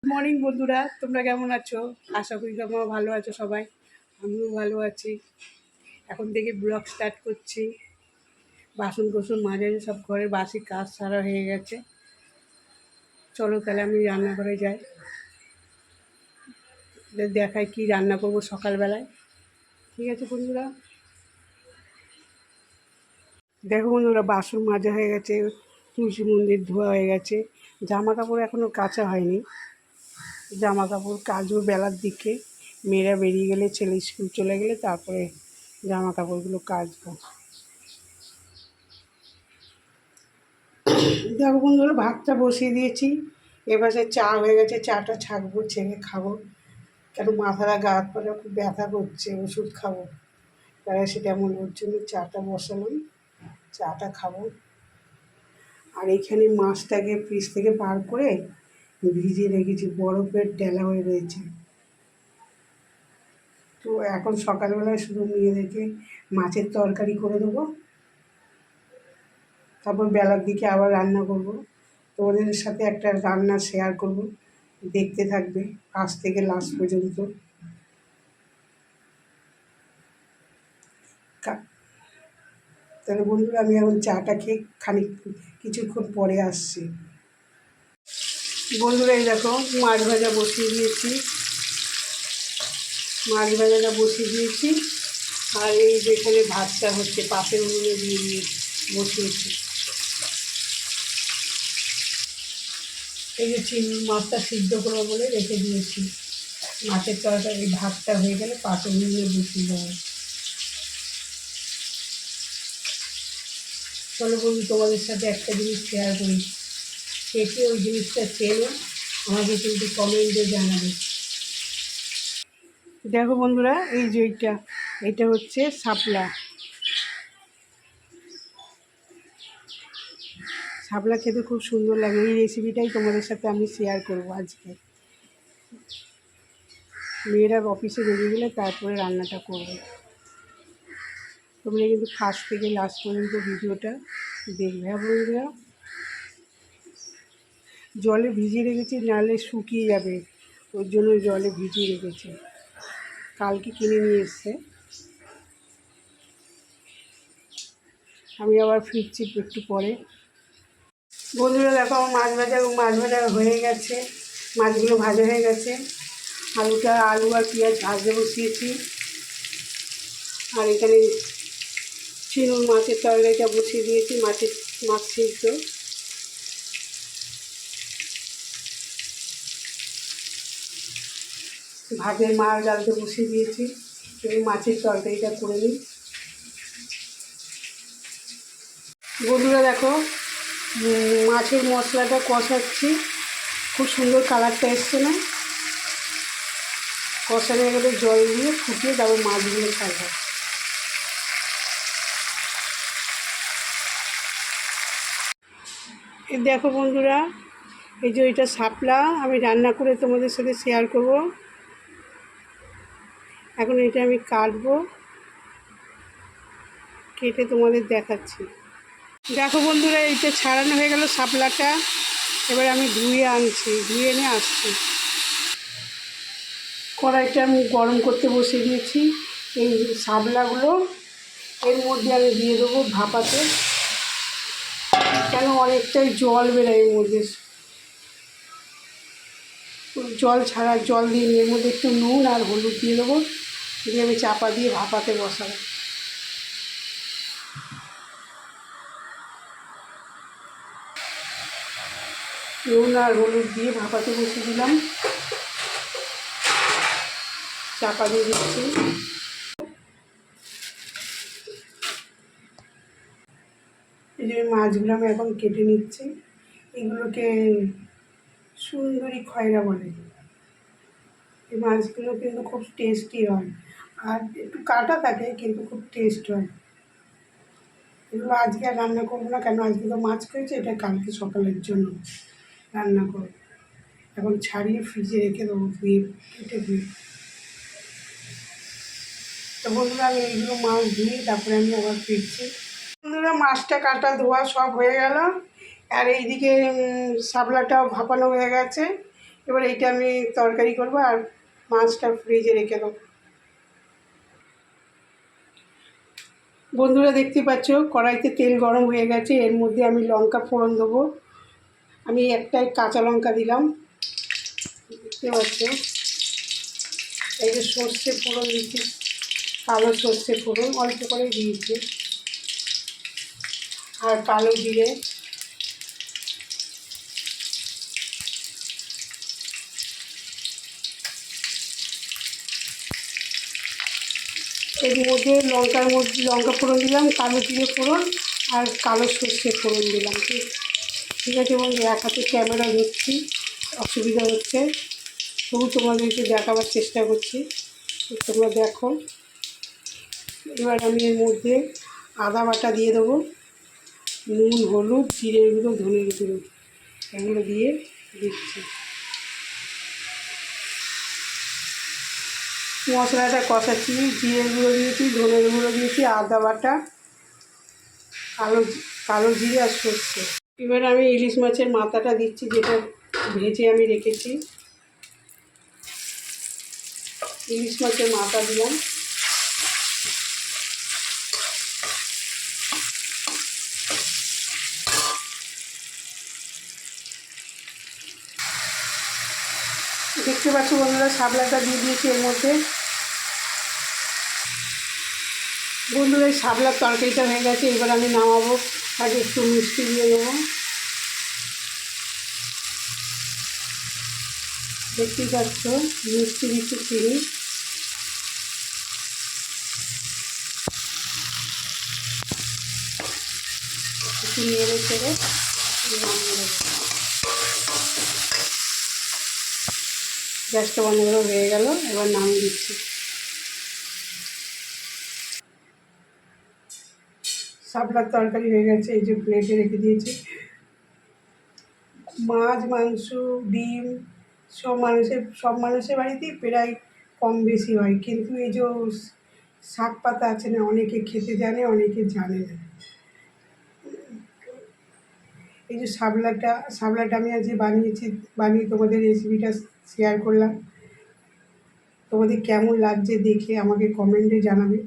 Morning বন্ধুরা, তোমরা কেমন আছো? আশা করি তোমরা ভালো আছো সবাই। আমিও ভালো আছি। এখন থেকে ব্লগ স্টার্ট করছি। বাসন কোসন মাজা সব ঘরের বাসি কাজ সারা হয়ে গেছে। চলো তাহলে আমি রান্নাঘরে যাই, দেখাই কি রান্না করব সকালবেলায়। ঠিক আছে বন্ধুরা, দেখো বন্ধুরা, বাসন মাজা হয়ে গেছে, তুলসী মন্দির ধোয়া হয়ে গেছে। জামা কাপড় এখনও কাচা হয়নি। জামা কাপড় কাচবো বেলার দিকে, মেয়েরা বেরিয়ে গেলে, ছেলে স্কুল চলে গেলে তারপরে জামা কাপড়গুলো কাচবো। দেখো বন্ধুরা, ভাতটা বসিয়ে দিয়েছি। এবারে চা হয়ে গেছে, চাটা ছাঁকবো, ছেঁকে খাবো। কেন মাথাটা গা হাত পাটা খুব ব্যথা করছে, ওষুধ খাবো, প্যারাসিটামল, ওর জন্য চাটা বসালাম, চাটা খাবো। আর এখানে মাছটাকে ফ্রিজ থেকে বার করে ভিজিয়ে রেখেছি, বরফের ডেলা হয়ে রয়েছে। তো এখন সকালবেলায় শুধু মেয়েদেরকে মাছের তরকারি করে দেবো, তারপর বেলার দিকে আবার রান্না করব। তোমাদের সাথে একটা রান্না শেয়ার করব, দেখতে থাকবে ফার্স্ট থেকে লাস্ট পর্যন্ত। তাহলে বন্ধুরা, আমি এখন চাটা খেয়ে কিছুক্ষণ পরে আসছি। বন্ধুরা, এই দেখো মাছ ভাজা বসিয়ে দিয়েছি, মাছ ভাজাটা বসিয়ে দিয়েছি। আর এই যেখানে ভাতটা হচ্ছে পাশের উনুনে দিয়ে বসিয়েছি। এই যে চিংড়ি মাছটা সিদ্ধ করবো বলে রেখে দিয়েছি। মাছের তরকারি ভাতটা হয়ে গেলে পাশে উনুনে বসিয়ে দেবো। চলো বন্ধু, তোমাদের সাথে একটা জিনিস শেয়ার করি। কে ওই জিনিসটা চেনো আমাকে কিন্তু কমেন্টে জানাবে। দেখো বন্ধুরা, এই যে এটা হচ্ছে শাপলা। শাপলা খেতে খুব সুন্দর লাগে। এই রেসিপিটাই তোমাদের সাথে আমি শেয়ার করব আজকে। মেয়েরা অফিসে বেরিয়ে গেলে তারপরে রান্নাটা করব। তোমরা কিন্তু ফার্স্ট থেকে লাস্ট পর্যন্ত ভিডিওটা দেখবে। হ্যাঁ বন্ধুরা, জলে ভিজিয়ে রেখেছি, নাহলে শুকিয়ে যাবে, ওর জন্য জলে ভিজিয়ে রেখেছি। কালকে কিনে নিয়ে এসছে। আমি আবার ফিরছি একটু পরে। বন্ধুরা দেখো, আমার মাছ ভাজা হয়ে গেছে, মাছগুলো ভাজা হয়ে গেছে। আলু আর পেঁয়াজ ভাজতে বসিয়েছি। আর এখানে চিংড়ি মাছের তরকারিটা বসিয়ে দিয়েছি, মাছ সিদ্ধ। ভাতের মাছ ডালতে বসিয়ে দিয়েছি, এই মাছের তরকারিটা করে নিই। বন্ধুরা দেখো, মাছের মশলাটা কষাচ্ছি, খুব সুন্দর কালারটা এসছে না? কষানো গেলে জল দিয়ে ফুটিয়ে তারপর মাছগুলো ছাড়বো। দেখো বন্ধুরা, এই যে এটা শাপলা আমি রান্না করে তোমাদের সাথে শেয়ার করব। এখন এটা আমি কাটবো, কেটে তোমাদের দেখাচ্ছি। দেখো বন্ধুরা, এইটা ছাড়ানো হয়ে গেল শাপলাটা। এবার আমি ধুয়ে এনে আসছি। কড়াইটা আমি গরম করতে বসিয়ে দিয়েছি। এই শাপলাগুলো এর মধ্যে আমি দিয়ে দেবো ভাপাতে। কেন অনেকটাই জল বেরোয় এর মধ্যে, জল দিয়ে এর মধ্যে একটু নুন আর হলুদ দিয়ে দেবো, দিয়ে আমি চাপা দিয়ে ভাপাতে বসাবো। নুন আর হলুদ দিয়ে ভাপাতে বসিয়ে দিলাম, চাপা দিয়ে দিচ্ছি। এই যে মাছগুলো আমি এখন কেটে নিচ্ছি। এগুলোকে সুন্দরী খয়রা বলে। এই মাছগুলো কিন্তু খুব টেস্টি হয়, আর একটু কাটা থাকে কিন্তু খুব টেস্ট হয়। এগুলো আজকে আর রান্না করবো না, কেন আজকে তো মাছ খেয়েছে, এটা কালকে সকালের জন্য রান্না করবো। এখন ছাড়িয়ে ফ্রিজে রেখে দেবো, কেটে ধুয়ে। তো বন্ধুরা, আমি এইগুলো মাছ ধুয়ে তারপরে আমি আবার ফিরছি। বন্ধুরা, মাছটা কাটা ধোয়া সব হয়ে গেল। আর এইদিকে শাপলাটাও ভাপানো হয়ে গেছে। এবার এইটা আমি তরকারি করবো আর মাছটা ফ্রিজে রেখে দেবো। বন্ধুরা দেখতে পাচ্ছ কড়াইতে তেল গরম হয়ে গেছে, এর মধ্যে আমি লঙ্কা ফোড়ন দেবো। আমি একটাই কাঁচা লঙ্কা দিলাম, দেখতে পাচ্ছ। এই যে সর্ষে ফোড়ন দিচ্ছি, কালো সর্ষে ফোড়ন অল্প করে দিয়েছি, আর কালো জিরে, এর মধ্যে লঙ্কা ফোড়ন দিলাম, কালো জিরে ফোড়ন আর কালো সর্ষে ফোড়ন দিলাম। ঠিক আছে বন্ধু, এক হাতে ক্যামেরা ধরছি, অসুবিধা হচ্ছে, তবু তোমাদেরকে দেখাবার চেষ্টা করছি, তোমরা দেখো। এবার আমি এর মধ্যে আদা বাটা দিয়ে দেবো, নুন, হলুদ, জিরের গুঁড়ো, ধনের গুঁড়ো এগুলো দিয়ে দিচ্ছি। মশলাটা কষাচ্ছি, জিরের গুঁড়ো দিয়েছি, ধনের গুঁড়ো দিয়েছি, আদা বাটা, কালো জিরে আর সর্ষে। এবার আমি ইলিশ মাছের মাথাটা দিচ্ছি, যেটা ভেজে আমি রেখেছি। ইলিশ মাছের মাথা দিলাম, দেখতে পাচ্ছ বন্ধুরা শাপলাটা দিয়ে দিয়েছি এর মধ্যে। বন্ধুরা এই শাপলার তরকারিটা হয়ে গেছে, এবার আমি নামাবো, আর একটু মিষ্টি দিয়ে দেবো। দেখতেই পাচ্ছ মিষ্টি দিচ্ছি, চিনি, একটু নেড়ে চেড়ে নামিয়ে দেবো। গ্যাসটা বন্ধ করে হয়ে গেল, এবার নামিয়ে দিচ্ছি। শাপলার তরকারি হয়ে গেছে, এই যে প্লেটে রেখে দিয়েছি। মাছ, মাংস, ডিম সব মানুষের বাড়িতেই প্রায় কম বেশি হয়, কিন্তু এই যে শাক পাতা আছে না, অনেকে খেতে জানে, অনেকে জানে না। এই যে শাপলাটা আমি আজকে বানিয়ে তোমাদের রেসিপিটা শেয়ার করলাম। তোমাদের কেমন লাগছে দেখে আমাকে কমেন্টে জানাবে।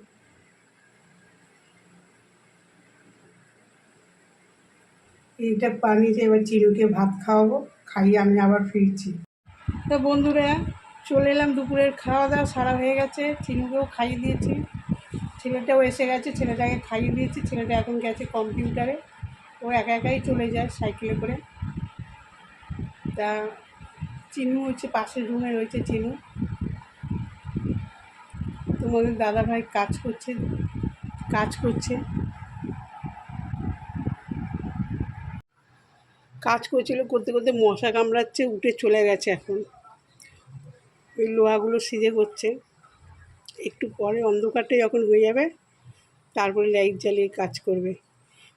এইটা বানিয়েছে, এবার চিরুকে ভাত খাওয়াবো, খাইয়ে আমি আবার ফিরছি। তো বন্ধুরা চলে এলাম, দুপুরের খাওয়া দাওয়া সারা হয়ে গেছে, চিনুকেও খাইয়ে দিয়েছি, ছেলেটাও এসে গেছে, ছেলেটাকে খাইয়ে দিয়েছি। ছেলেটা এখন গেছে কম্পিউটারে, ও একা একাই চলে যায় সাইকেলে করে। তা চিনু হচ্ছে পাশের রুমে রয়েছে, চিনু। তোমাদের দাদাভাই কাজ করছে। কাজ করছিল, করতে করতে মশা কামড়াচ্ছে, উঠে চলে গেছে। এখন ওই লোহাগুলো সিজে করছে, একটু পরে অন্ধকারটা যখন হয়ে যাবে তারপরে লাইট জ্বালিয়ে কাজ করবে,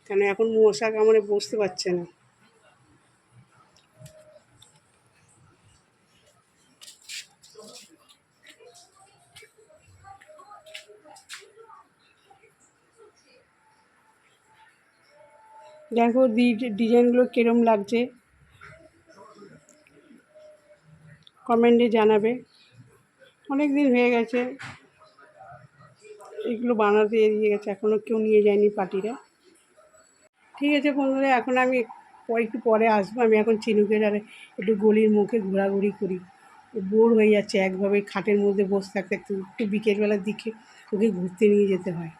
কেন এখন মশা কামড়ে বসতে পারছে না। দেখো ডিজাইনগুলো কীরম লাগছে, কমেন্টে জানাবে। অনেক দিন হয়ে গেছে এগুলো বানাতে দিয়ে গেছে, এখনও কেউ নিয়ে যায়নি পার্টিরা। ঠিক আছে বন্ধুরা, এখন আমি একটু পরে আসবো। আমি এখন চিনুকের আর একটু গলির মুখে ঘোরাঘুরি করি, ও বোর হয়ে যাচ্ছে একভাবে খাটের মধ্যে বসে থাকতে। একটু বিকেলবেলার দিকে ওকে ঘুরতে নিয়ে যেতে হয়,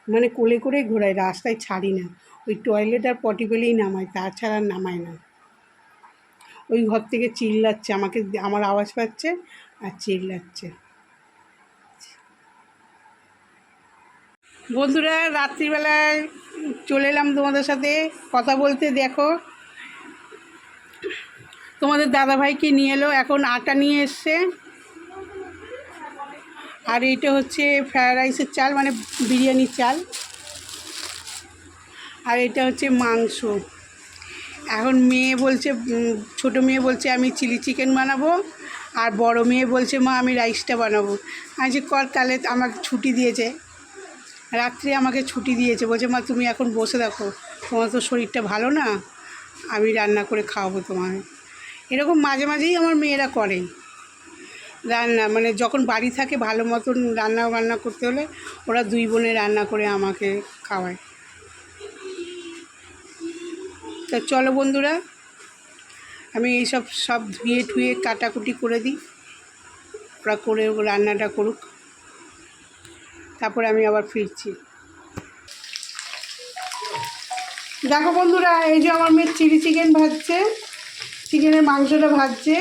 মানে কোলে করেই ঘোরাই, রাস্তায় ছাড়ি না। ওই টয়লেট আর পটি পেলেই নামাই, তাছাড়া নামাই না। ওই ঘর থেকে চিল্লাচ্ছে, আমার আওয়াজ পাচ্ছে আর চিল্লাচ্ছে। বন্ধুরা রাত্রিবেলায় চলে এলাম তোমাদের সাথে কথা বলতে। দেখো তোমাদের দাদাভাইকে নিয়ে এলো, এখন আটা নিয়ে এসছে, আর এইটা হচ্ছে ফ্রায়েড রাইসের চাল, মানে বিরিয়ানির চাল, আর এটা হচ্ছে মাংস। এখন মেয়ে বলছে, ছোটো মেয়ে বলছে আমি চিলি চিকেন বানাবো, আর বড় মেয়ে বলছে মা আমি রাইসটা বানাবো। আমি কর, তাহলে আমার ছুটি দিয়েছে, রাত্রে আমাকে ছুটি দিয়েছে, বলছে মা তুমি এখন বসে দেখো, তোমার তো শরীরটা ভালো না, আমি রান্না করে খাওয়াবো তোমায়। এরকম মাঝে মাঝেই আমার মেয়েরা করে রান্না, মানে যখন বাড়ি থাকে ভালো মতন রান্না বান্না করতে হলে ওরা দুই বোনে রান্না করে আমাকে খাওয়ায়। তা চলো বন্ধুরা, আমি এইসব সব ধুয়ে টুয়ে কাটাকুটি করে দিই, ওরা করে রান্নাটা করুক, তারপরে আমি আবার ফিরছি। দেখো বন্ধুরা, এই যে আমার মেয়ে চিলি চিকেন ভাজছে, চিকেনের মাংসটা ভাজছে,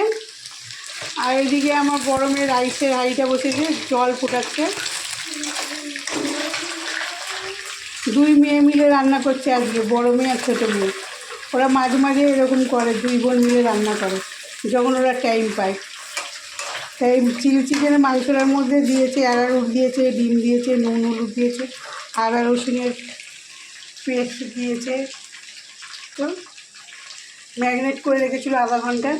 আর এইদিকে আমার বড় মেয়ে রাইসের হাঁড়িটা বসেছে, জল ফোটাচ্ছে। দুই মেয়ে মিলে রান্না করছে আজকে, বড় মেয়ে আর ছোটো মেয়ে। ওরা মাঝে মাঝে এরকম করে, দুই বোন মিলে রান্না করে যখন ওরা টাইম পায়। তাই চিলি চিকেনের মাংসটার মধ্যে দিয়েছে অ্যারারুট দিয়েছে, ডিম দিয়েছে, নুন হলুদ দিয়েছে, আদা রসুনের পেস্ট দিয়েছে, তো ম্যারিনেট করে রেখেছিলো আধা ঘন্টা।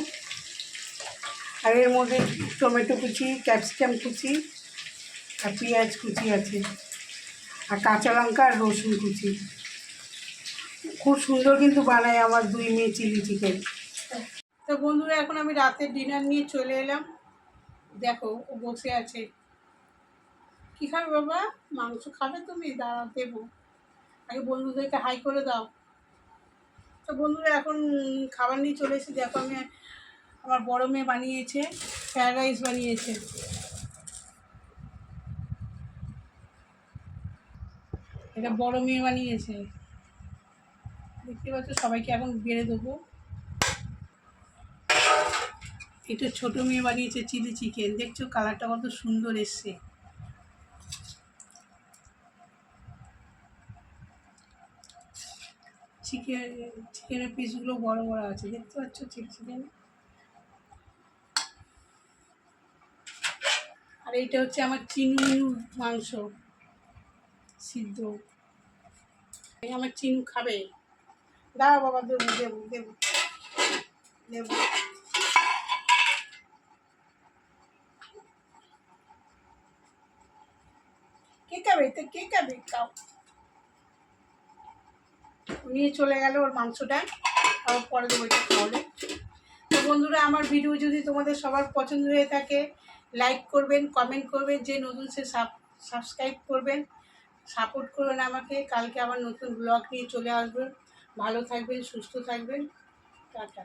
আর এর মধ্যে টমেটো কুচি, ক্যাপসিকাম কুচি আর পেঁয়াজ কুচি আছে, আর কাঁচা লঙ্কা আর রসুন কুচি। খুব সুন্দর কিন্তু বানায় আমার দুই মেয়ে চিলি চিকেন। তো বন্ধুরা, এখন আমি রাতের ডিনার নিয়ে চলে এলাম। দেখো ও বসে আছে। কী খাবে বাবা? মাংস খাবে তুমি? দাঁড়া দেবো, আগে বন্ধুদেরকে হাই করে দাও। তো বন্ধুরা, এখন খাবার নিয়ে চলে এসেছি। দেখো আমি, আমার বড় মেয়ে বানিয়েছে ফ্রায়েড রাইস বানিয়েছে। এটা বড় মেয়ে বানিয়েছে, দেখতে পাচ্ছ। সবাইকে এখন বেড়ে দেবো। এটা ছোট মেয়ে বানিয়েছে চিলি চিকেন, দেখছো কালারটা কত সুন্দর এসছে। চিকেনের পিসগুলো বড় বড় আছে, দেখতে পাচ্ছ চিলি চিকেন। আর এইটা হচ্ছে আমার চিনু মাংস সিদ্ধ। আমার চিনু খাবে, দাঁড়া বাবা, দেবো দেবো দেবো দেবো। কে খাবে? তো কে খাবে? খাও। নিয়ে চলে গেল ওর মাংসটা, আবার পরে দেবো এটা খাওয়ালে। তো বন্ধুরা, আমার ভিডিও যদি তোমাদের সবার পছন্দ হয়ে থাকে, লাইক করবেন, কমেন্ট করবেন, যে নতুন সে সাবস্ক্রাইব করবেন, সাপোর্ট করবেন আমাকে। কালকে আবার নতুন ব্লগ নিয়ে চলে আসবেন। ভালো থাকবেন, সুস্থ থাকবেন, টাটা।